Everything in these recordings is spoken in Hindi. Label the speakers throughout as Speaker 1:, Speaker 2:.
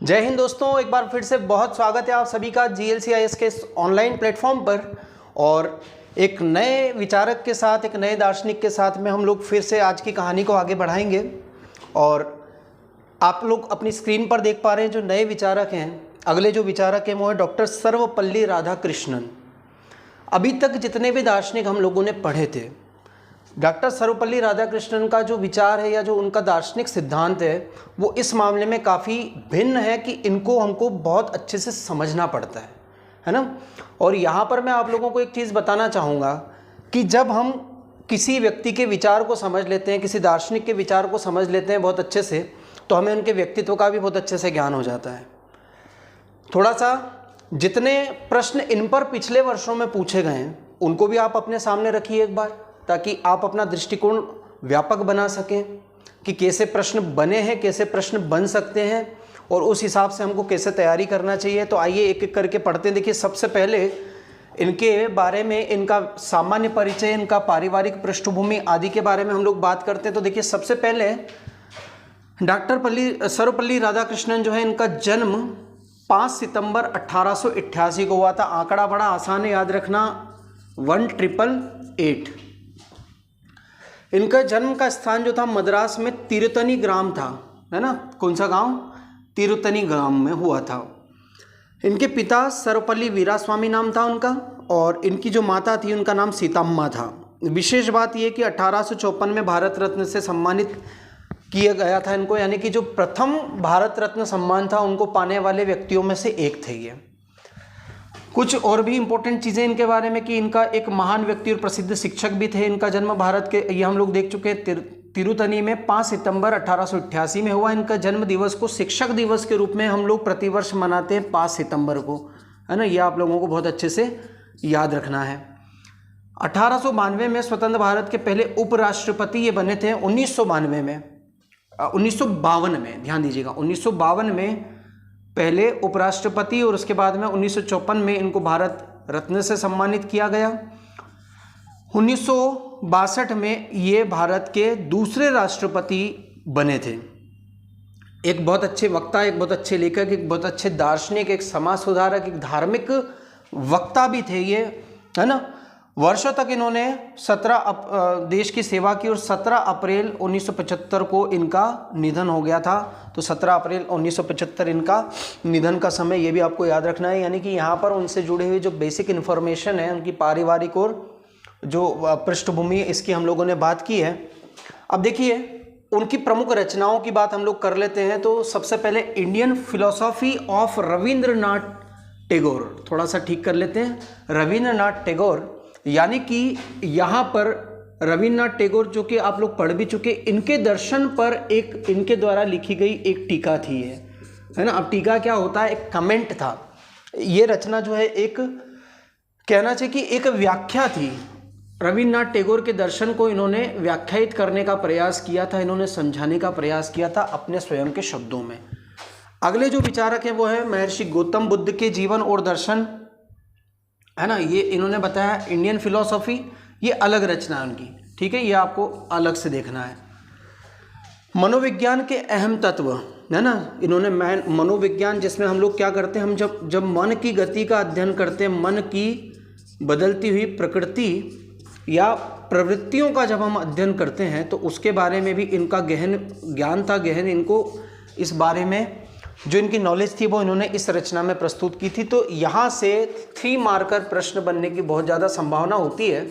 Speaker 1: जय हिंद दोस्तों, एक बार फिर से बहुत स्वागत है आप सभी का GLCIS के ऑनलाइन प्लेटफॉर्म पर। और एक नए विचारक के साथ, एक नए दार्शनिक के साथ में हम लोग फिर से आज की कहानी को आगे बढ़ाएंगे। और आप लोग अपनी स्क्रीन पर देख पा रहे हैं जो नए विचारक हैं, अगले जो विचारक हैं वो है डॉक्टर सर्वपल्ली राधाकृष्णन। अभी तक जितने भी दार्शनिक हम लोगों ने पढ़े थे, डॉक्टर सर्वपल्ली राधाकृष्णन का जो विचार है या जो उनका दार्शनिक सिद्धांत है वो इस मामले में काफ़ी भिन्न है कि इनको हमको बहुत अच्छे से समझना पड़ता है ना। और यहाँ पर मैं आप लोगों को एक चीज़ बताना चाहूँगा कि जब हम किसी व्यक्ति के विचार को समझ लेते हैं, किसी दार्शनिक के विचार को समझ लेते हैं बहुत अच्छे से, तो हमें उनके व्यक्तित्व का भी बहुत अच्छे से ज्ञान हो जाता है। थोड़ा सा जितने प्रश्न इन पर पिछले वर्षों में पूछे गए हैं उनको भी आप अपने सामने रखिए एक बार, ताकि आप अपना दृष्टिकोण व्यापक बना सकें कि कैसे प्रश्न बने हैं, कैसे प्रश्न बन सकते हैं और उस हिसाब से हमको कैसे तैयारी करना चाहिए। तो आइए एक एक करके पढ़ते हैं। देखिए, सबसे पहले इनके बारे में, इनका सामान्य परिचय, इनका पारिवारिक पृष्ठभूमि आदि के बारे में हम लोग बात करते हैं। तो देखिए, सबसे पहले डॉक्टर सर्वपल्ली राधाकृष्णन जो है, इनका जन्म 5 सितंबर 1888 को हुआ था। आंकड़ा बड़ा आसान है याद रखना, 1888। इनका जन्म का स्थान जो था मद्रास में तिरुतनी ग्राम था, है ना। कौन सा गांव? तिरुतनी ग्राम में हुआ था। इनके पिता सर्वपल्ली वीरास्वामी नाम था उनका, और इनकी जो माता थी उनका नाम सीताम्मा था। विशेष बात यह कि 1854 में भारत रत्न से सम्मानित किया गया था इनको, यानी कि जो प्रथम भारत रत्न सम्मान था उनको पाने वाले व्यक्तियों में से एक थे ये। कुछ और भी इंपॉर्टेंट चीज़ें इनके बारे में कि इनका एक महान व्यक्ति और प्रसिद्ध शिक्षक भी थे। इनका जन्म भारत के, ये हम लोग देख चुके हैं, तिरुतनी में 5 सितंबर 1888 में हुआ। इनका जन्म दिवस को शिक्षक दिवस के रूप में हम लोग प्रतिवर्ष मनाते हैं 5 सितंबर को, है ना। ये आप लोगों को बहुत अच्छे से याद रखना है। 1892 में स्वतंत्र भारत के पहले उपराष्ट्रपति ये बने थे। 1952 में ध्यान दीजिएगा, 1952 में पहले उपराष्ट्रपति, और उसके बाद में 1954 में इनको भारत रत्न से सम्मानित किया गया। 1962 में ये भारत के दूसरे राष्ट्रपति बने थे। एक बहुत अच्छे वक्ता, एक बहुत अच्छे लेखक, एक बहुत अच्छे दार्शनिक, एक समाज सुधारक, एक धार्मिक वक्ता भी थे ये, है ना। वर्षों तक इन्होंने देश की सेवा की, और 17 अप्रैल 1975 को इनका निधन हो गया था। तो 17 अप्रैल 1975 इनका निधन का समय, ये भी आपको याद रखना है। यानी कि यहाँ पर उनसे जुड़े हुए जो बेसिक इन्फॉर्मेशन है, उनकी पारिवारिक और जो पृष्ठभूमि है, इसकी हम लोगों ने बात की है। अब देखिए, उनकी प्रमुख रचनाओं की बात हम लोग कर लेते हैं। तो सबसे पहले Indian philosophy of Rabindranath Tagore, थोड़ा सा ठीक कर लेते हैं, रविंद्रनाथ टैगोर। यानी कि यहाँ पर रविन्द्रनाथ टैगोर, जो कि आप लोग पढ़ भी चुके, इनके दर्शन पर एक इनके द्वारा लिखी गई एक टीका थी, है ना। अब टीका क्या होता है? एक कमेंट था। ये रचना जो है, एक कहना चाहिए कि एक व्याख्या थी। रविन्द्रनाथ टैगोर के दर्शन को इन्होंने व्याख्यायित करने का प्रयास किया था, इन्होंने समझाने का प्रयास किया था अपने स्वयं के शब्दों में। अगले जो विचारक हैं वो है महर्षि गौतम बुद्ध के जीवन और दर्शन, है ना। ये इन्होंने बताया इंडियन फिलॉसफी, ये अलग रचना है उनकी, ठीक है, ये आपको अलग से देखना है। मनोविज्ञान के अहम तत्व, है ना। इन्होंने मनोविज्ञान, जिसमें हम लोग क्या करते हैं, हम जब मन की गति का अध्ययन करते हैं, मन की बदलती हुई प्रकृति या प्रवृत्तियों का जब हम अध्ययन करते हैं, तो उसके बारे में भी इनका गहन ज्ञान था, गहन इनको इस बारे में जो इनकी नॉलेज थी वो इन्होंने इस रचना में प्रस्तुत की थी। तो यहाँ से 3 मार्कर प्रश्न बनने की बहुत ज़्यादा संभावना होती है।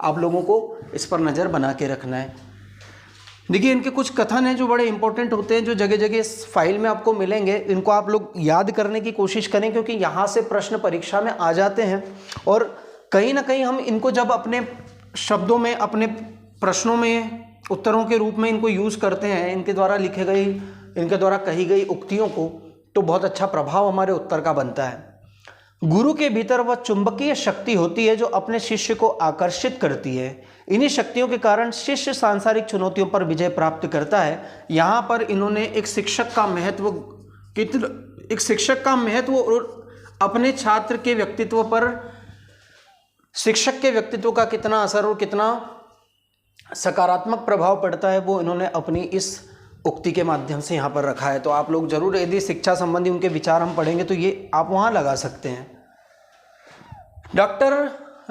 Speaker 1: आप लोगों को इस पर नज़र बना के रखना है। देखिए, इनके कुछ कथन हैं जो बड़े इंपॉर्टेंट होते हैं, जो जगह जगह इस फाइल में आपको मिलेंगे। इनको आप लोग याद करने की कोशिश करें, क्योंकि यहाँ से प्रश्न परीक्षा में आ जाते हैं। और कहीं ना कहीं हम इनको जब अपने शब्दों में, अपने प्रश्नों में उत्तरों के रूप में इनको यूज़ करते हैं, इनके द्वारा कही गई उक्तियों को, तो बहुत अच्छा प्रभाव हमारे उत्तर का बनता है। गुरु के भीतर वह चुंबकीय शक्ति होती है जो अपने शिष्य को आकर्षित करती है। इन्हीं शक्तियों के कारण शिष्य सांसारिक चुनौतियों पर विजय प्राप्त करता है। यहाँ पर इन्होंने एक शिक्षक का महत्व और अपने छात्र के व्यक्तित्व पर शिक्षक के व्यक्तित्व का कितना असर और कितना सकारात्मक प्रभाव पड़ता है, वो इन्होंने अपनी इस उक्ति के माध्यम से यहाँ पर रखा है। तो आप लोग जरूर, यदि शिक्षा संबंधी उनके विचार हम पढ़ेंगे तो ये आप वहाँ लगा सकते हैं। डॉक्टर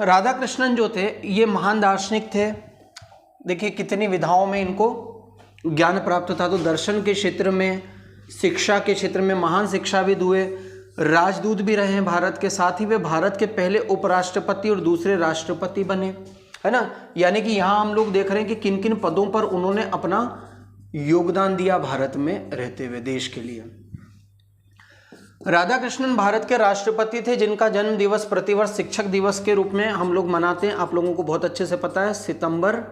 Speaker 1: राधाकृष्णन जो थे ये महान दार्शनिक थे। देखिए कितनी विधाओं में इनको ज्ञान प्राप्त था। तो दर्शन के क्षेत्र में, शिक्षा के क्षेत्र में महान शिक्षाविद हुए, राजदूत भी रहे हैं भारत के। साथ ही वे भारत के पहले उपराष्ट्रपति और दूसरे राष्ट्रपति बने, है ना। यानी कि यहाँ हम लोग देख रहे हैं कि किन किन पदों पर उन्होंने अपना योगदान दिया भारत में रहते हुए देश के लिए। राधाकृष्णन भारत के राष्ट्रपति थे जिनका जन्म दिवस प्रतिवर्ष शिक्षक दिवस के रूप में हम लोग मनाते हैं। आप लोगों को बहुत अच्छे से पता है, सितंबर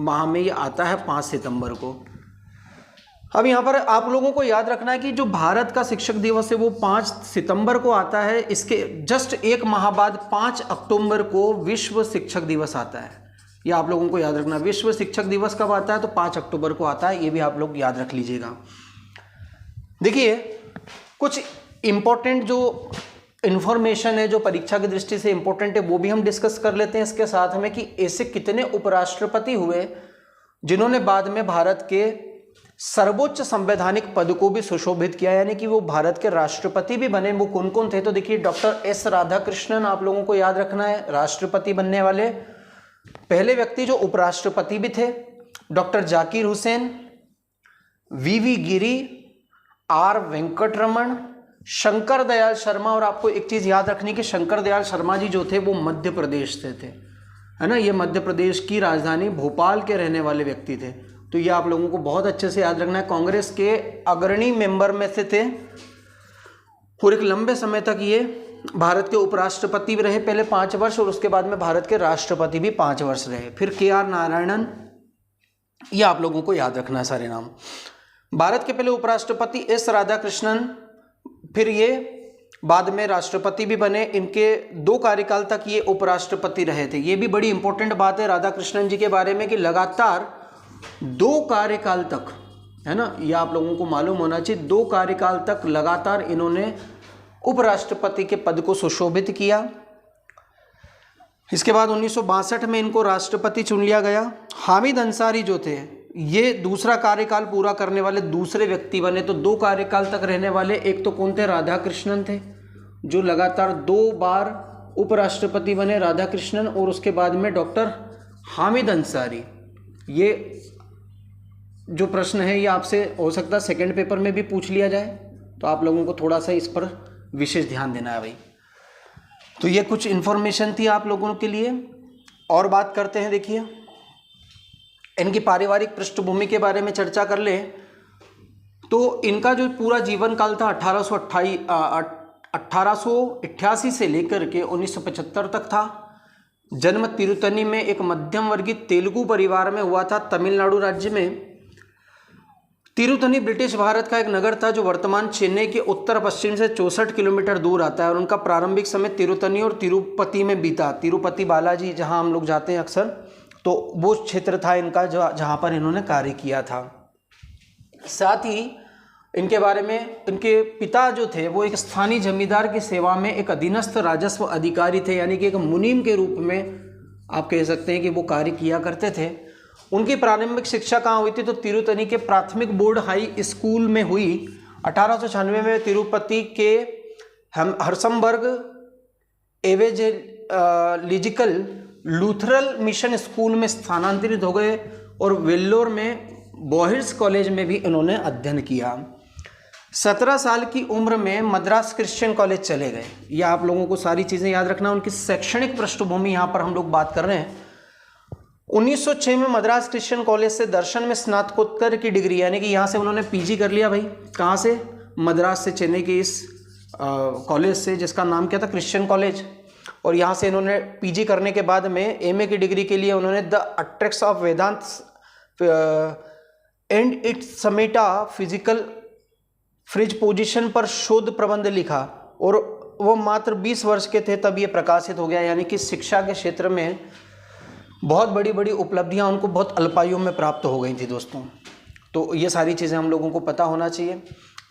Speaker 1: माह में ये आता है, 5 सितंबर को। अब यहाँ पर आप लोगों को याद रखना है कि जो भारत का शिक्षक दिवस है वो 5 सितंबर को आता है। इसके जस्ट एक माह बाद 5 अक्टूबर को विश्व शिक्षक दिवस आता है। ये आप लोगों को याद रखना, विश्व शिक्षक दिवस कब आता है तो 5 अक्टूबर को आता है। ये भी आप लोग याद रख लीजिएगा। देखिए कुछ इम्पोर्टेंट जो इन्फॉर्मेशन है जो परीक्षा की दृष्टि से इम्पोर्टेंट है वो भी हम डिस्कस कर लेते हैं इसके साथ में, कि ऐसे कितने उपराष्ट्रपति हुए जिन्होंने बाद में भारत के सर्वोच्च संवैधानिक पद को भी सुशोभित किया, यानी कि वो भारत के राष्ट्रपति भी बने। वो कौन कौन थे तो देखिए, डॉक्टर एस राधाकृष्णन आप लोगों को याद रखना है, राष्ट्रपति बनने वाले पहले व्यक्ति जो उपराष्ट्रपति भी थे। Doctor Zakir Hussain, V Giri, R Venkataraman, Shankar Dayal Sharma. और आपको एक चीज याद रखनी कि शंकर दयाल शर्मा जी जो थे वो मध्य प्रदेश से थे, है ना। ये मध्य प्रदेश की राजधानी भोपाल के रहने वाले व्यक्ति थे। तो ये आप लोगों को बहुत अच्छे से याद रखना है। कांग्रेस के अग्रणी मेंबर में से थे और एक लंबे समय तक ये भारत के उपराष्ट्रपति भी रहे, पहले 5 वर्ष, और उसके बाद में भारत के राष्ट्रपति भी 5 वर्ष रहे। फिर KR नारायणन, ये आप लोगों को याद रखना है सारे नाम। भारत के पहले उपराष्ट्रपति एस राधाकृष्णन, फिर ये बाद में राष्ट्रपति भी बने। इनके 2 कार्यकाल तक ये उपराष्ट्रपति रहे थे। ये भी बड़ी इंपॉर्टेंट बात है राधाकृष्णन जी के बारे में कि लगातार 2 कार्यकाल तक, है ना, ये आप लोगों को मालूम होना चाहिए, 2 कार्यकाल तक लगातार इन्होंने उपराष्ट्रपति के पद को सुशोभित किया। इसके बाद 1962 में इनको राष्ट्रपति चुन लिया गया। हामिद अंसारी जो थे ये दूसरा कार्यकाल पूरा करने वाले दूसरे व्यक्ति बने। तो 2 कार्यकाल तक रहने वाले एक तो कौन थे, राधाकृष्णन थे, जो लगातार 2 बार उपराष्ट्रपति बने, राधाकृष्णन। और उसके बाद में डॉक्टर हामिद अंसारी। ये जो प्रश्न है ये आपसे हो सकता है सेकंड पेपर में भी पूछ लिया जाए, तो आप लोगों को थोड़ा सा इस पर विशेष ध्यान देना है भाई। तो ये कुछ इन्फॉर्मेशन थी आप लोगों के लिए। और बात करते हैं, देखिए इनकी पारिवारिक पृष्ठभूमि के बारे में चर्चा कर ले तो इनका जो पूरा जीवन काल था 1888 से लेकर के 1975 तक था। जन्म तिरुतनी में एक मध्यम वर्गीय तेलुगु परिवार में हुआ था, तमिलनाडु राज्य में। तिरुतनी ब्रिटिश भारत का एक नगर था जो वर्तमान चेन्नई के उत्तर पश्चिम से 64 किलोमीटर दूर आता है। और उनका प्रारंभिक समय तिरुतनी और तिरुपति में बीता। तिरुपति बालाजी जहां हम लोग जाते हैं अक्सर, तो वो क्षेत्र था इनका जहां पर इन्होंने कार्य किया था। साथ ही इनके बारे में, इनके पिता जो थे वो एक स्थानीय जमींदार की सेवा में एक अधीनस्थ राजस्व अधिकारी थे, यानी कि एक मुनीम के रूप में आप कह सकते हैं कि वो कार्य किया करते थे। उनकी प्रारंभिक शिक्षा कहाँ हुई थी तो तिरुतनी के प्राथमिक बोर्ड हाई स्कूल में हुई। 1896 में तिरुपति के हर्समबर्ग एवेंजेलिकल लूथरल मिशन स्कूल में स्थानांतरित हो गए और वेल्लोर में बोहिर्स कॉलेज में भी इन्होंने अध्ययन किया। 17 साल की उम्र में मद्रास क्रिश्चियन कॉलेज चले गए। ये आप लोगों को सारी चीज़ें याद रखना। उनकी शैक्षणिक पृष्ठभूमि यहाँ पर हम लोग बात कर रहे हैं। 1906 में मद्रास क्रिश्चियन कॉलेज से दर्शन में स्नातकोत्तर की डिग्री, यानी कि यहाँ से उन्होंने पीजी कर लिया भाई। कहाँ से? मद्रास से, चेन्नई के इस कॉलेज से जिसका नाम क्या था, क्रिश्चियन कॉलेज। और यहाँ से इन्होंने पीजी करने के बाद में एमए की डिग्री के लिए उन्होंने the attracts of Vedanta and its metaphysical presupposition पर शोध प्रबंध लिखा। और वो मात्र 20 वर्ष के थे तब ये प्रकाशित हो गया। यानी कि शिक्षा के क्षेत्र में बहुत बड़ी बड़ी उपलब्धियां उनको बहुत अल्पायु में प्राप्त हो गई थी दोस्तों। तो ये सारी चीज़ें हम लोगों को पता होना चाहिए।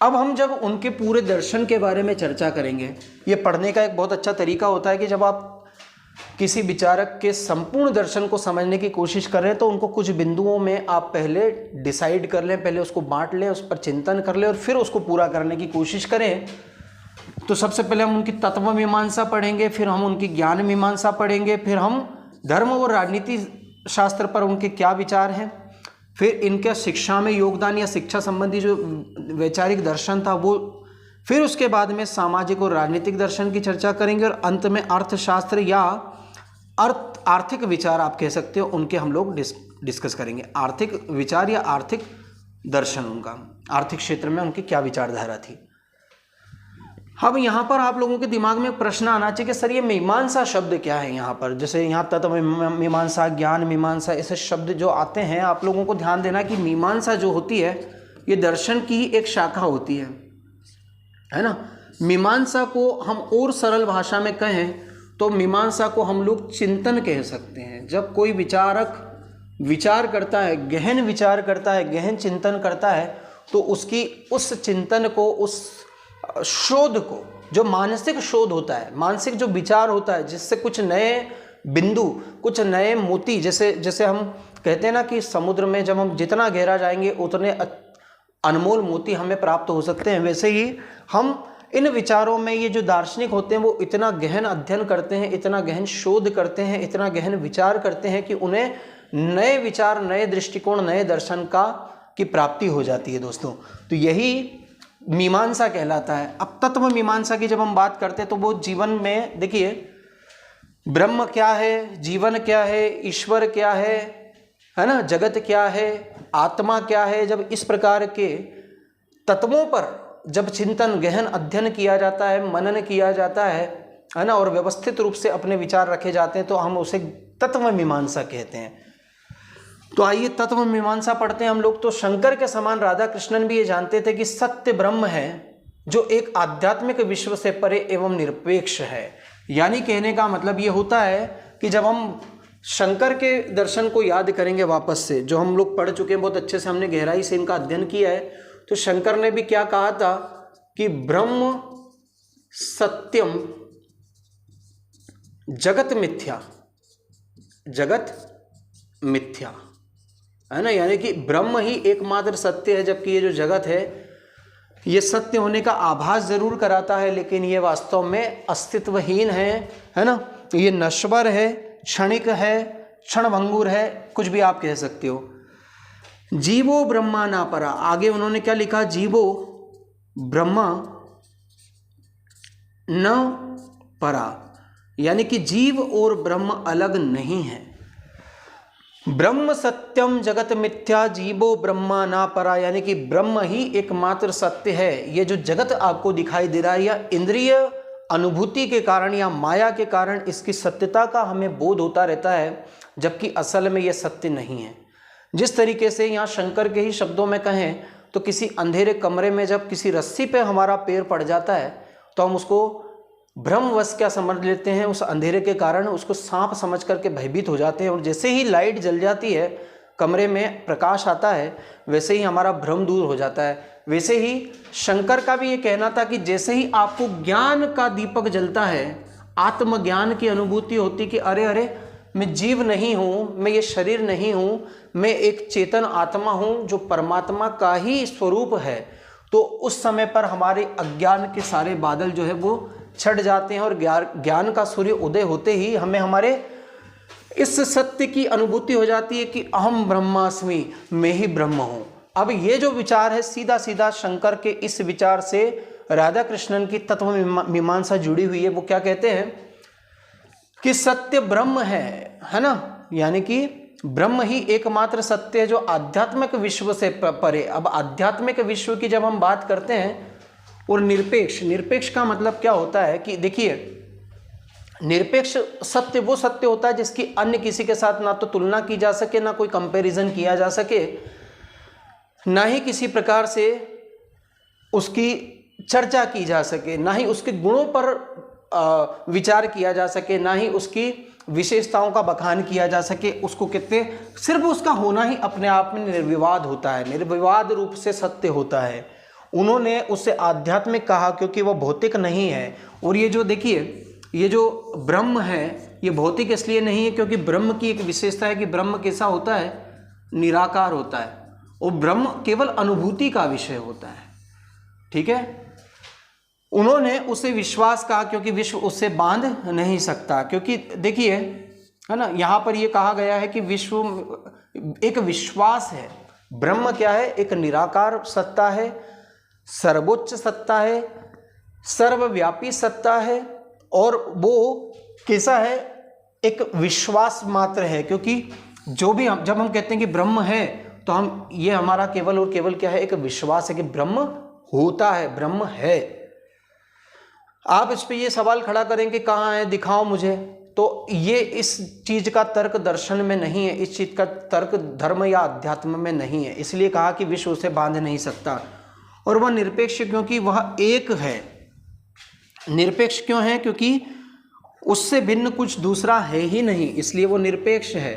Speaker 1: अब हम जब उनके पूरे दर्शन के बारे में चर्चा करेंगे, ये पढ़ने का एक बहुत अच्छा तरीका होता है कि जब आप किसी विचारक के संपूर्ण दर्शन को समझने की कोशिश कर रहे हैं तो उनको कुछ बिंदुओं में आप पहले डिसाइड कर लें, पहले उसको बांट लें, उस पर चिंतन कर लें और फिर उसको पूरा करने की कोशिश करें। तो सबसे पहले हम उनकी तत्व मीमांसा पढ़ेंगे, फिर हम उनकी ज्ञान मीमांसा पढ़ेंगे, फिर हम धर्म और राजनीति शास्त्र पर उनके क्या विचार हैं, फिर इनके शिक्षा में योगदान या शिक्षा संबंधी जो वैचारिक दर्शन था वो, फिर उसके बाद में सामाजिक और राजनीतिक दर्शन की चर्चा करेंगे और अंत में अर्थशास्त्र या आर्थिक विचार आप कह सकते हो उनके हम लोग डिस्कस करेंगे। आर्थिक विचार या आर्थिक दर्शन, उनका आर्थिक क्षेत्र में उनकी क्या विचारधारा थी। अब यहाँ पर आप लोगों के दिमाग में प्रश्न आना चाहिए कि सर ये मीमांसा शब्द क्या है। यहाँ पर जैसे यहाँ तत्व मीमांसा, ज्ञान मीमांसा, ऐसे शब्द जो आते हैं, आप लोगों को ध्यान देना कि मीमांसा जो होती है ये दर्शन की एक शाखा होती है ना। मीमांसा को हम और सरल भाषा में कहें तो मीमांसा को हम लोग चिंतन कह सकते हैं। जब कोई विचारक विचार करता है, गहन विचार करता है, गहन चिंतन करता है, तो उसकी उस चिंतन को, उस शोध को, जो मानसिक शोध होता है, मानसिक जो विचार होता है, जिससे कुछ नए बिंदु, कुछ नए मोती, जैसे हम कहते हैं ना कि समुद्र में जब हम जितना गहरा जाएंगे उतने अनमोल मोती हमें प्राप्त हो सकते हैं, वैसे ही हम इन विचारों में, ये जो दार्शनिक होते हैं वो इतना गहन अध्ययन करते हैं, इतना गहन शोध करते हैं, इतना गहन विचार करते हैं कि उन्हें नए विचार, नए दृष्टिकोण, नए दर्शन की प्राप्ति हो जाती है दोस्तों। तो यही मीमांसा कहलाता है। अब तत्व मीमांसा की जब हम बात करते हैं तो वो जीवन में, देखिए, ब्रह्म क्या है, जीवन क्या है, ईश्वर क्या है ना, जगत क्या है, आत्मा क्या है, जब इस प्रकार के तत्वों पर जब चिंतन, गहन अध्ययन किया जाता है, मनन किया जाता है ना, और व्यवस्थित रूप से अपने विचार रखे जाते हैं तो हम उसे तत्व मीमांसा कहते हैं। तो आइए तत्व मीमांसा पढ़ते हैं हम लोग। तो शंकर के समान राधा कृष्णन भी ये जानते थे कि सत्य ब्रह्म है जो एक आध्यात्मिक विश्व से परे एवं निरपेक्ष है। यानी कहने का मतलब ये होता है कि जब हम शंकर के दर्शन को याद करेंगे वापस से, जो हम लोग पढ़ चुके हैं बहुत अच्छे से, हमने गहराई से इनका अध्ययन किया है, तो शंकर ने भी क्या कहा था कि ब्रह्म सत्यम जगत मिथ्या, जगत मिथ्या है ना। यानी कि ब्रह्म ही एकमात्र सत्य है, जबकि ये जो जगत है ये सत्य होने का आभास जरूर कराता है, लेकिन ये वास्तव में अस्तित्वहीन है ना। ये नश्वर है, क्षणिक है, क्षणभंगुर है, कुछ भी आप कह सकते हो। जीवो ब्रह्मा ना परा, आगे उन्होंने क्या लिखा, जीवो ब्रह्मा न परा, यानी कि जीव और ब्रह्म अलग नहीं है। ब्रह्म सत्यम जगत मिथ्या, जीवो ब्रह्मा ना परा, यानी कि ब्रह्म ही एकमात्र सत्य है। ये जो जगत आपको दिखाई दे रहा है, या इंद्रिय अनुभूति के कारण या माया के कारण इसकी सत्यता का हमें बोध होता रहता है, जबकि असल में यह सत्य नहीं है। जिस तरीके से यहाँ शंकर के ही शब्दों में कहें तो किसी अंधेरे कमरे में जब किसी रस्सी पे हमारा पैर पड़ जाता है तो हम उसको भ्रमवश क्या समझ लेते हैं, उस अंधेरे के कारण उसको सांप समझ करके भयभीत हो जाते हैं, और जैसे ही लाइट जल जाती है, कमरे में प्रकाश आता है, वैसे ही हमारा भ्रम दूर हो जाता है। वैसे ही शंकर का भी ये कहना था कि जैसे ही आपको ज्ञान का दीपक जलता है, आत्मज्ञान की अनुभूति होती कि अरे अरे मैं जीव नहीं हूँ, मैं ये शरीर नहीं हूँ, मैं एक चेतन आत्मा हूँ जो परमात्मा का ही स्वरूप है, तो उस समय पर हमारे अज्ञान के सारे बादल जो है वो छट जाते हैं, और ज्ञान का सूर्य उदय होते ही हमें हमारे इस सत्य की अनुभूति हो जाती है कि अहम ब्रह्मास्मि, मैं ही ब्रह्म हूँ। अब ये जो विचार है, सीधा सीधा शंकर के इस विचार से राधा कृष्णन की तत्व मीमांसा जुड़ी हुई है। वो क्या कहते हैं कि सत्य ब्रह्म है ना, यानी कि ब्रह्म ही एकमात्र सत्य है जो आध्यात्मिक विश्व से परे। अब आध्यात्मिक विश्व की जब हम बात करते हैं, और निरपेक्ष का मतलब क्या होता है कि देखिए, निरपेक्ष सत्य वो सत्य होता है जिसकी अन्य किसी के साथ ना तो तुलना की जा सके, ना कोई कंपैरिजन किया जा सके, ना ही किसी प्रकार से उसकी चर्चा की जा सके, ना ही उसके गुणों पर विचार किया जा सके, ना ही उसकी विशेषताओं का बखान किया जा सके। उसको कहते, सिर्फ उसका होना ही अपने आप में निर्विवाद होता है, निर्विवाद रूप से सत्य होता है। उन्होंने उससे आध्यात्मिक कहा क्योंकि वह भौतिक नहीं है। और ये जो देखिए, ये जो ब्रह्म है ये भौतिक इसलिए नहीं है क्योंकि ब्रह्म की एक विशेषता है कि ब्रह्म कैसा होता है, निराकार होता है, और ब्रह्म केवल अनुभूति का विषय होता है। ठीक है, उन्होंने उसे विश्वास कहा क्योंकि विश्व उससे बांध नहीं सकता। क्योंकि देखिए, है ना, यहाँ पर ये कहा गया है कि विश्व एक विश्वास है। ब्रह्म क्या है, एक निराकार सत्ता है, सर्वोच्च सत्ता है, सर्वव्यापी सत्ता है, और वो कैसा है, एक विश्वास मात्र है। क्योंकि जो भी हम जब हम कहते हैं कि ब्रह्म है, तो हम ये हमारा केवल और केवल क्या है, एक विश्वास है कि ब्रह्म होता है, ब्रह्म है। आप इस पे ये सवाल खड़ा करेंगे कहाँ है, दिखाओ मुझे, तो ये इस चीज का तर्क दर्शन में नहीं है, इस चीज का तर्क धर्म या अध्यात्म में नहीं है। इसलिए कहा कि विश्व उसे बांध नहीं सकता। और वह निरपेक्ष क्योंकि वह एक है। निरपेक्ष क्यों है, क्योंकि उससे भिन्न कुछ दूसरा है ही नहीं, इसलिए वो निरपेक्ष है।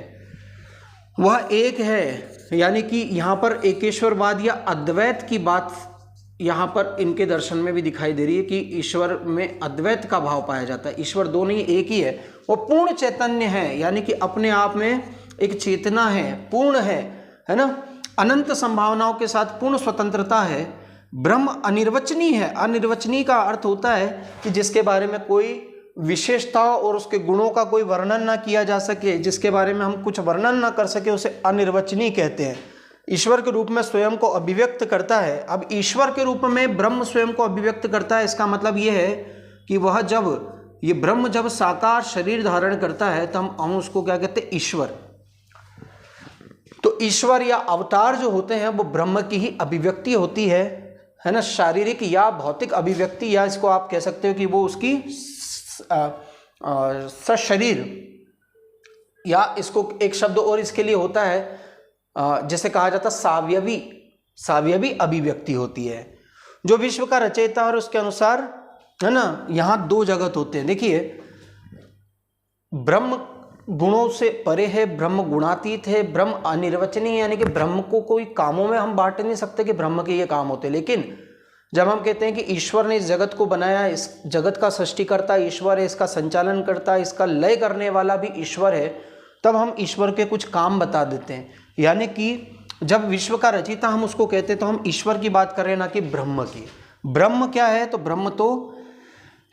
Speaker 1: वह एक है, यानी कि यहाँ पर एकेश्वरवाद या अद्वैत की बात यहाँ पर इनके दर्शन में भी दिखाई दे रही है कि ईश्वर में अद्वैत का भाव पाया जाता है। ईश्वर दो नहीं, एक ही है। वो पूर्ण चैतन्य है, यानी कि अपने आप में एक चेतना है, पूर्ण है ना, अनंत संभावनाओं के साथ पूर्ण स्वतंत्रता है। ब्रह्म अनिर्वचनीय है। अनिर्वचनीय का अर्थ होता है कि जिसके बारे में कोई विशेषता और उसके गुणों का कोई वर्णन ना किया जा सके, जिसके बारे में हम कुछ वर्णन ना कर सके, उसे अनिर्वचनीय कहते हैं। ईश्वर के रूप में स्वयं को अभिव्यक्त करता है। अब ईश्वर के रूप में ब्रह्म स्वयं को अभिव्यक्त करता है, इसका मतलब ये है कि वह ये ब्रह्म जब साकार शरीर धारण करता है, तो हम उसको क्या कहते हैं, ईश्वर। तो ईश्वर या अवतार जो होते हैं वो ब्रह्म की ही अभिव्यक्ति होती है ना, शारीरिक या भौतिक अभिव्यक्ति, या इसको आप कह सकते हो कि वो उसकी सशरीर, या इसको एक शब्द और इसके लिए होता है जैसे कहा जाता सावयवी अभिव्यक्ति होती है। जो विश्व का रचयिता और उसके अनुसार, है ना, यहाँ दो जगत होते हैं। देखिए, ब्रह्म गुणों से परे है, ब्रह्म गुणातीत है, ब्रह्म अनिर्वचनीय, यानी कि ब्रह्म को कोई कामों में हम बांट नहीं सकते कि ब्रह्म के ये काम होते हैं। लेकिन जब हम कहते हैं कि ईश्वर ने इस जगत को बनाया, इस जगत का सृष्टिकर्ता ईश्वर है, इसका संचालन करता है, इसका लय करने वाला भी ईश्वर है, तब हम ईश्वर के कुछ काम बता देते हैं। यानी कि जब विश्व का रचयिता हम उसको कहते हैं तो हम ईश्वर की बात कर रहे हैं, ना कि ब्रह्म की। ब्रह्म क्या है, तो ब्रह्म तो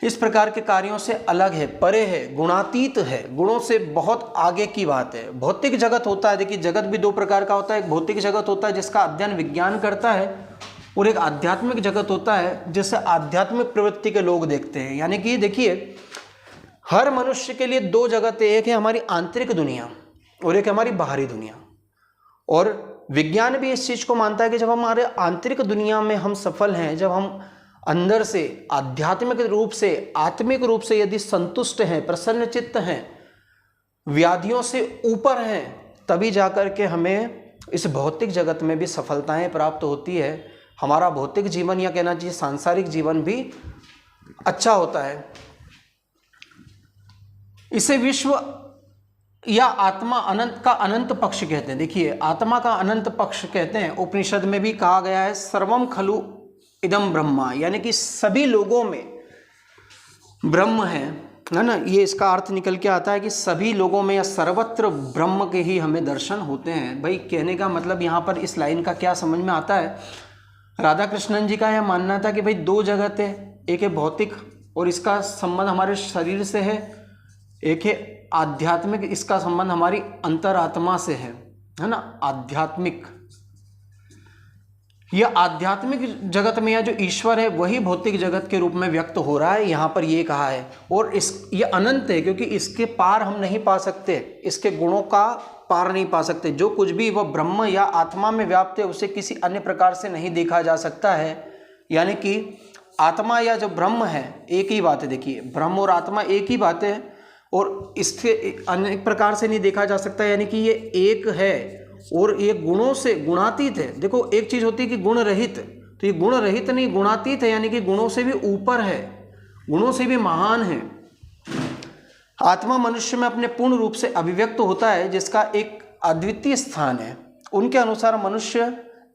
Speaker 1: इस प्रकार के कार्यों से अलग है, परे है, गुणातीत है, गुणों से बहुत आगे की बात है। भौतिक जगत होता है, देखिए जगत भी दो प्रकार का होता है। एक भौतिक जगत होता है जिसका अध्ययन विज्ञान करता है, और एक आध्यात्मिक जगत होता है जिसे आध्यात्मिक प्रवृत्ति के लोग देखते हैं। यानी कि देखिए, हर मनुष्य के लिए दो जगत है, एक है हमारी आंतरिक दुनिया और एक है हमारी बाहरी दुनिया। और विज्ञान भी इस चीज को मानता है कि जब हमारे आंतरिक दुनिया में हम सफल हैं, जब हम अंदर से आध्यात्मिक रूप से, आत्मिक रूप से यदि संतुष्ट हैं, प्रसन्न चित्त हैं, व्याधियों से ऊपर हैं, तभी जाकर के हमें इस भौतिक जगत में भी सफलताएं प्राप्त होती है। हमारा भौतिक जीवन, या कहना चाहिए सांसारिक जीवन भी अच्छा होता है। इसे विश्व या आत्मा अनंत का अनंत पक्ष कहते हैं। देखिए, आत्मा का अनंत पक्ष कहते हैं। उपनिषद में भी कहा गया है, सर्वम खलु इदम ब्रह्मा, यानी कि सभी लोगों में ब्रह्म है ना। ये इसका अर्थ निकल के आता है कि सभी लोगों में या सर्वत्र ब्रह्म के ही हमें दर्शन होते हैं। भाई, कहने का मतलब यहाँ पर इस लाइन का क्या समझ में आता है, राधा कृष्णन जी का यह मानना था कि भाई दो जगत है, एक है भौतिक और इसका संबंध हमारे शरीर से है, एक है आध्यात्मिक, इसका संबंध हमारी अंतरात्मा से है ना, आध्यात्मिक। यह आध्यात्मिक जगत में या जो ईश्वर है वही भौतिक जगत के रूप में व्यक्त हो रहा है, यहाँ पर ये कहा है। और ये अनंत है क्योंकि इसके पार हम नहीं पा सकते, इसके गुणों का पार नहीं पा सकते। जो कुछ भी वह ब्रह्म या आत्मा में व्याप्त है उसे किसी अन्य प्रकार से नहीं देखा जा सकता है। यानी कि आत्मा या जो ब्रह्म है एक ही बात है। देखिए, ब्रह्म और आत्मा एक ही बात है और इससे अन्य प्रकार से नहीं देखा जा सकता। यानी कि ये एक है और ये गुणों से गुणातीत है। देखो, एक चीज होती है कि गुण रहित, तो ये गुण रहित नहीं, गुणातीत है, यानी कि गुणों से भी ऊपर है, गुणों से भी महान है। आत्मा मनुष्य में अपने पूर्ण रूप से अभिव्यक्त होता है, जिसका एक अद्वितीय स्थान है। उनके अनुसार मनुष्य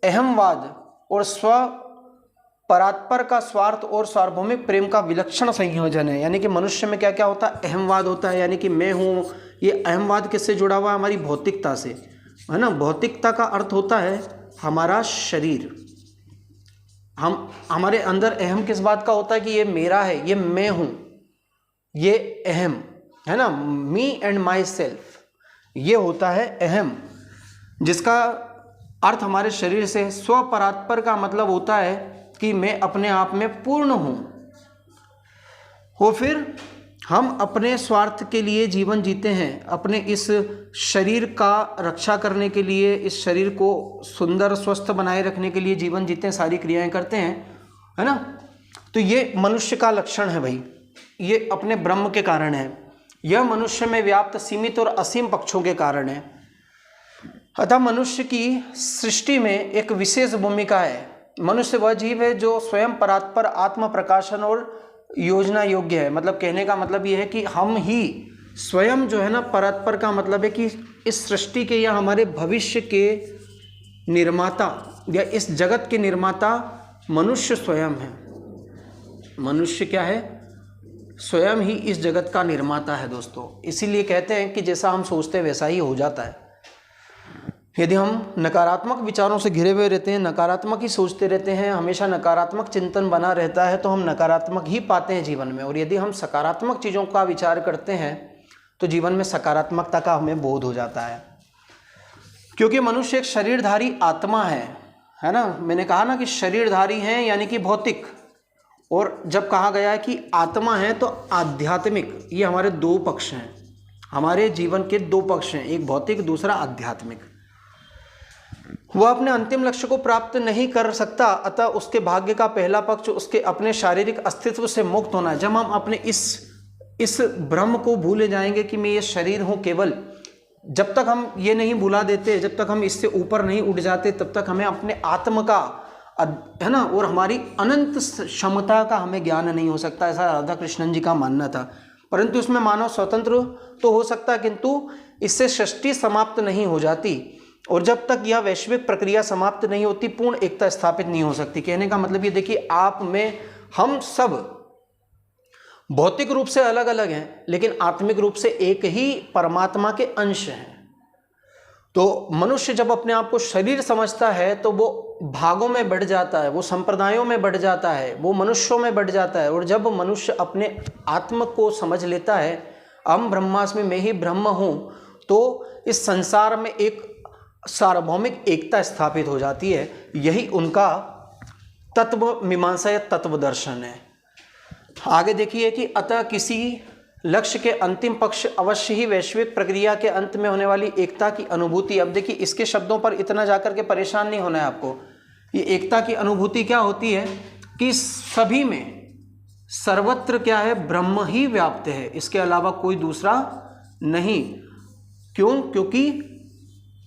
Speaker 1: अहमवाद और स्व परात्पर का स्वार्थ और सार्वभौमिक प्रेम का विलक्षण संयोजन है। यानी कि मनुष्य में क्या क्या होता है, अहमवाद होता है, यानी कि मैं हूँ। ये अहमवाद किससे जुड़ा हुआ है, हमारी भौतिकता से, है ना। भौतिकता का अर्थ होता है हमारा शरीर। हमारे अंदर अहम किस बात का होता है कि ये मेरा है, ये मैं हूँ, ये अहम है ना, मी एंड माई सेल्फ, ये होता है अहम, जिसका अर्थ हमारे शरीर से। स्वपरात्पर का मतलब होता है कि मैं अपने आप में पूर्ण हूँ। वो फिर हम अपने स्वार्थ के लिए जीवन जीते हैं, अपने इस शरीर का रक्षा करने के लिए, इस शरीर को सुंदर स्वस्थ बनाए रखने के लिए जीवन जीते हैं, सारी क्रियाएं करते हैं, है ना। तो ये मनुष्य का लक्षण है भाई, ये अपने ब्रह्म के कारण है। यह मनुष्य में व्याप्त सीमित और असीम पक्षों के कारण है। अतः मनुष्य की सृष्टि में एक विशेष भूमिका है। मनुष्य वह जीव है जो स्वयं परात्पर, आत्म प्रकाशन और योजना योग्य है। मतलब कहने का मतलब ये है कि हम ही स्वयं जो है ना, परात्पर का मतलब है कि इस सृष्टि के या हमारे भविष्य के निर्माता या इस जगत के निर्माता मनुष्य स्वयं है। मनुष्य क्या है, स्वयं ही इस जगत का निर्माता है दोस्तों। इसीलिए कहते हैं कि जैसा हम सोचते हैं वैसा ही हो जाता है। यदि हम नकारात्मक विचारों से घिरे हुए रहते हैं, नकारात्मक ही सोचते रहते हैं, हमेशा नकारात्मक चिंतन बना रहता है, तो हम नकारात्मक ही पाते हैं जीवन में। और यदि हम सकारात्मक चीज़ों का विचार करते हैं तो जीवन में सकारात्मकता का हमें बोध हो जाता है। क्योंकि मनुष्य एक शरीरधारी आत्मा है ना। मैंने कहा ना कि शरीरधारी है यानी कि भौतिक, और जब कहा गया है कि आत्मा है तो आध्यात्मिक। ये हमारे दो पक्ष हैं, हमारे जीवन के दो पक्ष हैं, एक भौतिक, दूसरा आध्यात्मिक। वह अपने अंतिम लक्ष्य को प्राप्त नहीं कर सकता, अतः उसके भाग्य का पहला पक्ष उसके अपने शारीरिक अस्तित्व से मुक्त होना है। जब हम अपने इस भ्रम को भूले जाएंगे कि मैं ये शरीर हूँ केवल, जब तक हम ये नहीं भुला देते, जब तक हम इससे ऊपर नहीं उठ जाते, तब तक हमें अपने आत्म का, है ना, और हमारी अनंत क्षमता का हमें ज्ञान नहीं हो सकता। ऐसा राधा कृष्णन जी का मानना था। परंतु इसमें मानव स्वतंत्र तो हो सकता है, किंतु इससे सृष्टि समाप्त नहीं हो जाती। और जब तक यह वैश्विक प्रक्रिया समाप्त नहीं होती, पूर्ण एकता स्थापित नहीं हो सकती। कहने का मतलब ये देखिए, आप में हम सब भौतिक रूप से अलग अलग हैं, लेकिन आत्मिक रूप से एक ही परमात्मा के अंश हैं। तो मनुष्य जब अपने आप को शरीर समझता है तो वो भागों में बढ़ जाता है, वो संप्रदायों में बढ़ जाता है, वो मनुष्यों में बढ़ जाता है। और जब मनुष्य अपने आत्म को समझ लेता है, अहम ब्रह्मास्मि, मैं ही ब्रह्म हूँ, तो इस संसार में एक सार्वभौमिक एकता स्थापित हो जाती है। यही उनका तत्व मीमांसा या तत्व दर्शन है। आगे देखिए कि अतः किसी लक्ष्य के अंतिम पक्ष अवश्य ही वैश्विक प्रक्रिया के अंत में होने वाली एकता की अनुभूति। अब देखिए, इसके शब्दों पर इतना जाकर के परेशान नहीं होना है आपको। ये एकता की अनुभूति क्या होती है कि सभी में सर्वत्र क्या है, ब्रह्म ही व्याप्त है, इसके अलावा कोई दूसरा नहीं। क्यों? क्योंकि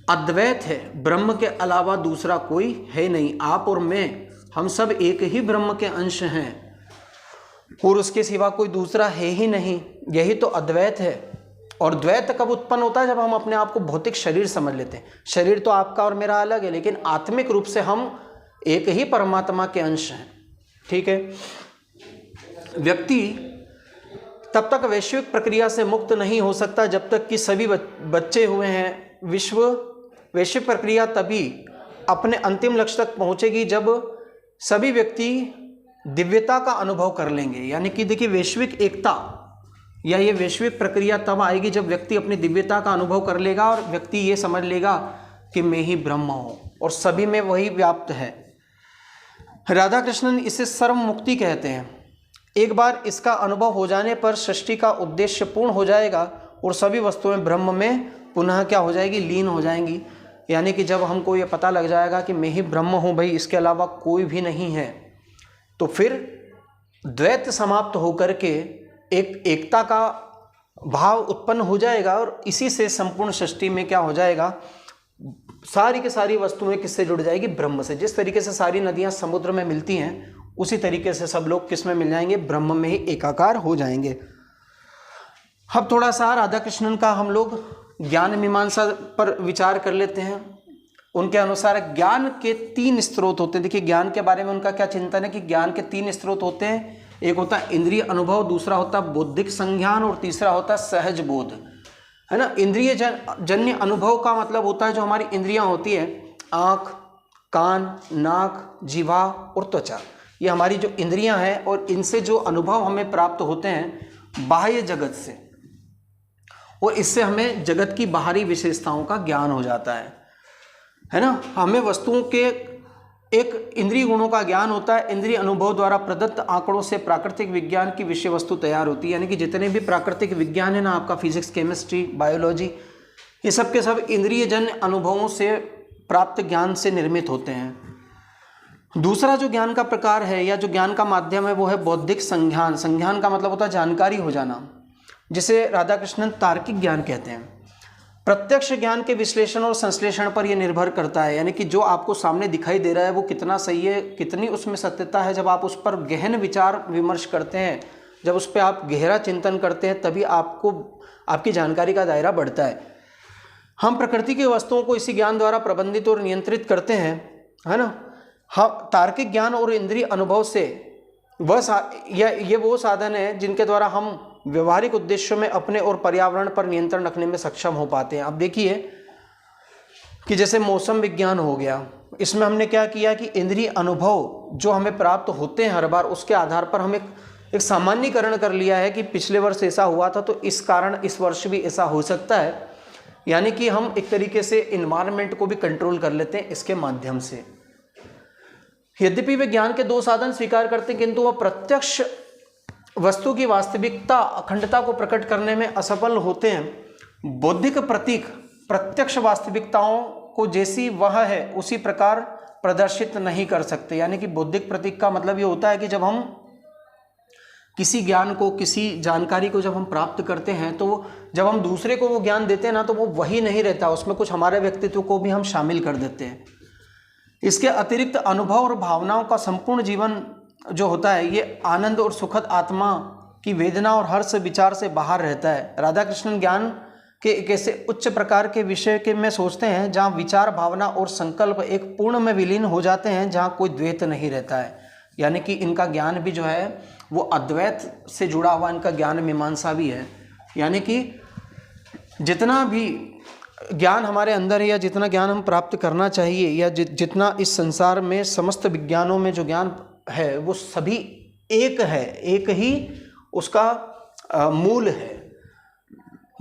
Speaker 1: अद्वैत है, ब्रह्म के अलावा दूसरा कोई है नहीं। आप और मैं, हम सब एक ही ब्रह्म के अंश हैं और उसके सिवा कोई दूसरा है ही नहीं। यही तो अद्वैत है। और द्वैत कब उत्पन्न होता है? जब हम अपने आप को भौतिक शरीर समझ लेते हैं। शरीर तो आपका और मेरा अलग है, लेकिन आत्मिक रूप से हम एक ही परमात्मा के अंश हैं। ठीक है। व्यक्ति तब तक वैश्विक प्रक्रिया से मुक्त नहीं हो सकता जब तक कि सभी बच्चे हुए हैं। वैश्विक प्रक्रिया तभी अपने अंतिम लक्ष्य तक पहुंचेगी जब सभी व्यक्ति दिव्यता का अनुभव कर लेंगे। यानी कि देखिए, वैश्विक एकता या ये वैश्विक प्रक्रिया तब आएगी जब व्यक्ति अपनी दिव्यता का अनुभव कर लेगा और व्यक्ति ये समझ लेगा कि मैं ही ब्रह्म हूँ और सभी में वही व्याप्त है। राधा कृष्णन इसे सर्व मुक्ति कहते हैं। एक बार इसका अनुभव हो जाने पर सृष्टि का उद्देश्य पूर्ण हो जाएगा और सभी वस्तुएं ब्रह्म में पुनः क्या हो जाएगी, लीन हो जाएंगी। यानी कि जब हमको ये पता लग जाएगा कि मैं ही ब्रह्म हूँ भाई, इसके अलावा कोई भी नहीं है, तो फिर द्वैत समाप्त होकर के एक एकता का भाव उत्पन्न हो जाएगा और इसी से संपूर्ण सृष्टि में क्या हो जाएगा, सारी की सारी वस्तुएं किससे जुड़ जाएगी, ब्रह्म से। जिस तरीके से सारी नदियां समुद्र में मिलती हैं, उसी तरीके से सब लोग किस में मिल जाएंगे, ब्रह्म में ही एकाकार हो जाएंगे। अब थोड़ा सा राधा कृष्णन का हम लोग ज्ञान मीमांसा पर विचार कर लेते हैं। उनके अनुसार ज्ञान के 3 स्रोत होते हैं। देखिए ज्ञान के बारे में उनका क्या चिंतन है कि ज्ञान के 3 स्रोत होते हैं। एक होता है इंद्रिय अनुभव, दूसरा होता है बौद्धिक संज्ञान और तीसरा होता है सहज बोध, है ना। इंद्रिय जन्य अनुभव का मतलब होता है जो हमारी इंद्रियां होती है, आँख, कान, नाक, जीवा और त्वचा, ये हमारी जो इंद्रियां हैं और इनसे जो अनुभव हमें प्राप्त होते हैं बाह्य जगत से, और इससे हमें जगत की बाहरी विशेषताओं का ज्ञान हो जाता है ना। हमें वस्तुओं के एक इंद्रिय गुणों का ज्ञान होता है। इंद्रिय अनुभव द्वारा प्रदत्त आंकड़ों से प्राकृतिक विज्ञान की विषय वस्तु तैयार होती है, यानी कि जितने भी प्राकृतिक विज्ञान है ना, आपका फिजिक्स, केमिस्ट्री, बायोलॉजी, ये सब के सब इंद्रिय जन्य अनुभवों से प्राप्त ज्ञान से निर्मित होते हैं। दूसरा जो ज्ञान का प्रकार है या जो ज्ञान का माध्यम है वो है बौद्धिक संज्ञान। संज्ञान का मतलब होता है जानकारी हो जाना, जिसे राधाकृष्णन तार्किक ज्ञान कहते हैं। प्रत्यक्ष ज्ञान के विश्लेषण और संश्लेषण पर यह निर्भर करता है, यानी कि जो आपको सामने दिखाई दे रहा है वो कितना सही है, कितनी उसमें सत्यता है। जब आप उस पर गहन विचार विमर्श करते हैं, जब उस पर आप गहरा चिंतन करते हैं, तभी आपको आपकी जानकारी का दायरा बढ़ता है। हम प्रकृति की वस्तुओं को इसी ज्ञान द्वारा प्रबंधित और नियंत्रित करते हैं, है ना। हम तार्किक ज्ञान और इंद्रिय अनुभव से ये वो साधन है जिनके द्वारा हम व्यवहारिक उद्देश्यों में अपने और पर्यावरण पर नियंत्रण रखने में सक्षम हो पाते हैं। अब देखिए कि जैसे मौसम विज्ञान हो गया, इसमें हमने क्या किया कि इंद्रिय अनुभव जो हमें प्राप्त होते हैं हर बार, उसके आधार पर हम एक सामान्यीकरण कर लिया है कि पिछले वर्ष ऐसा हुआ था तो इस कारण इस वर्ष भी ऐसा हो सकता है। यानी कि हम एक तरीके से इन्वायरमेंट को भी कंट्रोल कर लेते हैं इसके माध्यम से। यद्यपि वे ज्ञान के 2 साधन स्वीकार करते हैं, किंतु वह प्रत्यक्ष वस्तु की वास्तविकता अखंडता को प्रकट करने में असफल होते हैं। बौद्धिक प्रतीक प्रत्यक्ष वास्तविकताओं को जैसी वह है उसी प्रकार प्रदर्शित नहीं कर सकते। यानी कि बौद्धिक प्रतीक का मतलब ये होता है कि जब हम किसी ज्ञान को, किसी जानकारी को जब हम प्राप्त करते हैं, तो जब हम दूसरे को वो ज्ञान देते हैं ना, तो वो वही नहीं रहता, उसमें कुछ हमारे व्यक्तित्व को भी हम शामिल कर देते हैं। इसके अतिरिक्त अनुभव और भावनाओं का संपूर्ण जीवन जो होता है ये आनंद और सुखद आत्मा की वेदना और हर्ष विचार से बाहर रहता है। राधाकृष्णन ज्ञान के एक ऐसे उच्च प्रकार के विषय के में सोचते हैं जहाँ विचार, भावना और संकल्प एक पूर्ण में विलीन हो जाते हैं, जहाँ कोई द्वैत नहीं रहता है। यानी कि इनका ज्ञान भी जो है वो अद्वैत से जुड़ा हुआ इनका ज्ञान मीमांसा भी है। यानी कि जितना भी ज्ञान हमारे अंदर है या जितना ज्ञान हम प्राप्त करना चाहिए या जितना इस संसार में समस्त विज्ञानों में जो ज्ञान है वो सभी एक है, एक ही उसका मूल है।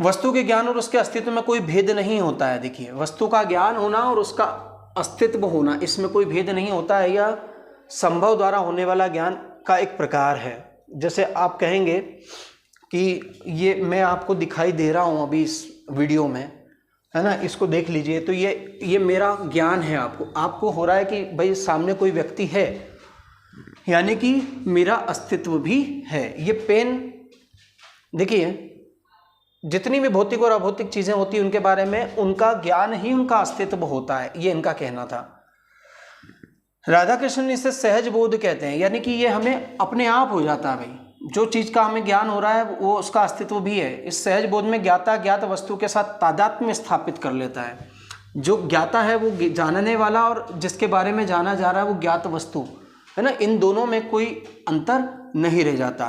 Speaker 1: वस्तु के ज्ञान और उसके अस्तित्व में कोई भेद नहीं होता है। देखिए, वस्तु का ज्ञान होना और उसका अस्तित्व होना, इसमें कोई भेद नहीं होता है। यह संभव द्वारा होने वाला ज्ञान का एक प्रकार है। जैसे आप कहेंगे कि ये मैं आपको दिखाई दे रहा हूँ अभी इस वीडियो में, है ना, इसको देख लीजिए, तो ये मेरा ज्ञान है। आपको हो रहा है कि भाई सामने कोई व्यक्ति है, यानी कि मेरा अस्तित्व भी है। ये पेन, देखिए जितनी भी भौतिक और अभौतिक चीज़ें होती हैं उनके बारे में उनका ज्ञान ही उनका अस्तित्व होता है, ये इनका कहना था। राधाकृष्णन इसे सहज बोध कहते हैं, यानी कि ये हमें अपने आप हो जाता है। भाई जो चीज़ का हमें ज्ञान हो रहा है वो उसका अस्तित्व भी है। इस सहज बोध में ज्ञाता ज्ञात वस्तु के साथ तादात्म्य स्थापित कर लेता है। जो ज्ञाता है वो जानने वाला और जिसके बारे में जाना जा रहा है वो ज्ञात वस्तु, है ना, इन दोनों में कोई अंतर नहीं रह जाता।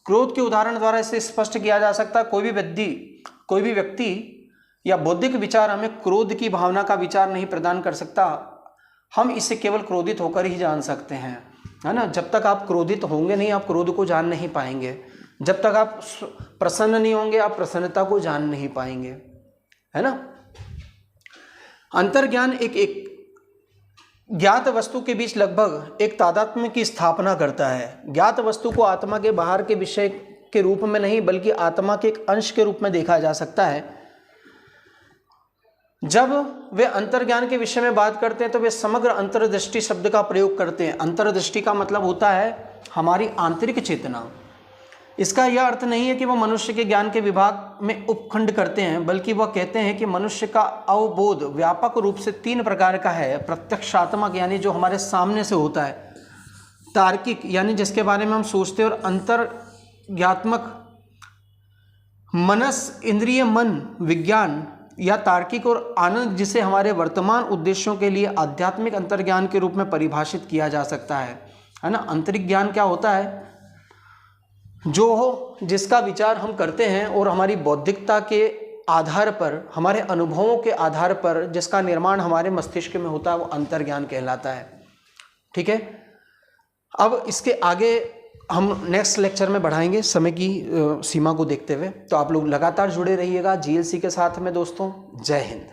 Speaker 1: क्रोध के उदाहरण द्वारा इसे स्पष्ट किया जा सकता है। कोई भी व्यक्ति या बौद्धिक विचार हमें क्रोध की भावना का विचार नहीं प्रदान कर सकता। हम इसे केवल क्रोधित होकर ही जान सकते हैं, है ना। जब तक आप क्रोधित होंगे नहीं, आप क्रोध को जान नहीं पाएंगे। जब तक आप प्रसन्न नहीं होंगे, आप प्रसन्नता को जान नहीं पाएंगे, है ना। अंतर्ज्ञान एक ज्ञात वस्तु के बीच लगभग एक तादात्म्य की स्थापना करता है। ज्ञात वस्तु को आत्मा के बाहर के विषय के रूप में नहीं बल्कि आत्मा के एक अंश के रूप में देखा जा सकता है। जब वे अंतर्ज्ञान के विषय में बात करते हैं तो वे समग्र अंतर्दृष्टि शब्द का प्रयोग करते हैं। अंतर्दृष्टि का मतलब होता है हमारी आंतरिक चेतना। इसका यह अर्थ नहीं है कि वह मनुष्य के ज्ञान के विभाग में उपखंड करते हैं, बल्कि वह कहते हैं कि मनुष्य का अवबोध व्यापक रूप से 3 प्रकार का है। प्रत्यक्षात्मक यानी जो हमारे सामने से होता है, तार्किक यानी जिसके बारे में हम सोचते हैं, और अंतर्ज्ञात्मक मनस इंद्रिय मन विज्ञान या तार्किक और आनंद, जिसे हमारे वर्तमान उद्देश्यों के लिए आध्यात्मिक अंतर्ज्ञान के रूप में परिभाषित किया जा सकता है ना। आंतरिक ज्ञान क्या होता है? जो हो जिसका विचार हम करते हैं और हमारी बौद्धिकता के आधार पर, हमारे अनुभवों के आधार पर जिसका निर्माण हमारे मस्तिष्क में होता है, वो अंतर्ज्ञान कहलाता है। ठीक है, अब इसके आगे हम नेक्स्ट लेक्चर में बढ़ाएंगे समय की सीमा को देखते हुए। तो आप लोग लगातार जुड़े रहिएगा जीएलसी के साथ में दोस्तों। जय हिंद।